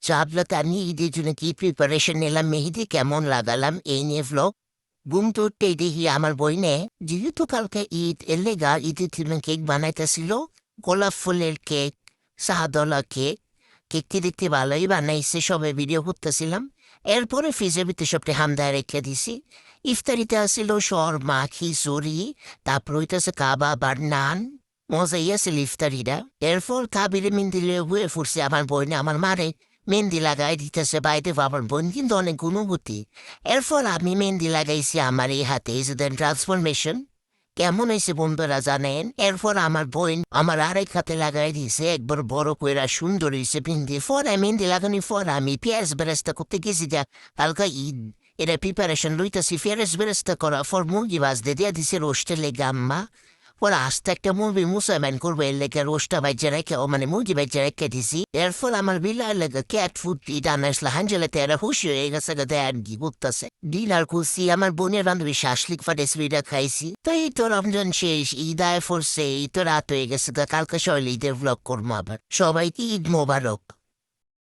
চাপলাতে আমি ঈদের জন্য কি প্রিপারেশন নিলাম, মেহেদি কেমন লাগালাম এই নিয়ে ভ্লগ। ঘুম তো উঠতেই দেখি আমার বইনে যেহেতু কালকে ঈদ এর লেগা ঈদের জন্য কেক বানাইতেছিল। গোলাপ ফুলের কেক, শাহদলা কেক। কেকটি দেখতে ভালোই বানাইছে, সবে ভিডিও করতেছিলাম। এরপরে ফ্রিজের ভিতরে সবটি হামদায় রেখে দিছি। ইফতারিতে আসছিল শর্মা, খিচুড়ি, তারপর হইতেছে কাবাব আর নান। মজাই আছিল ইফতারিটা। এরপর কাবিরে মেহেন্দি হয়ে ফুটছে আমার বোনে আমার মারে মেহেন্দি লাগাই দিতেছে বাইরে। আমার বোন কিন্তু অনেক গুণবতী। এরপর আমি মেহেন্দি লাগাইছি আমার এই হাতে, এই যে ট্রান্সফরমেশন কেমন হয়েছে বন্ধুরা জানেন। এরপর আমার বোন আমার আরেক হাতে লাগাই দিয়েছে, একবার বড় কইরা সুন্দর হয়েছে মেহেন্দি। পরে মেহেন্দি লাগানোর পর আমি পেঁয়াজ বেরেস্তা করতে গেছি, যা কালকা ঈদ এটা প্রিপারেশন লইতেছি। পেঁয়াজ বেরেস্তা করা পর মুরগি ভাজতে দিয়ে দিছে রোস্টের লেগে আম্মা। ওরা আস্তে একটা মুরগি মুসলমান করবো এর লেগে রোস্টটা বাইজে রেখে মানে মুরগি বাইজে রেখে দিছি। এরপর আমার বিলার লেগে ক্যাট ফুড ডানা আসলে হাঞ্জেলাতে এরা খুশি হয়ে গেছে, আর কি করতেছে ডিনার করছি। আমার বোনের বান্ধবী শাসলিক ফাটেছিল, এটা খাইছি। তো এই তো রমজান শেষ, ঈদ আয় পড়ছে, এই তো রাত হয়ে গেছে। তো কালকে সকালে ঈদের ব্লগ করবো আবার। সবাইকে ঈদ মোবারক।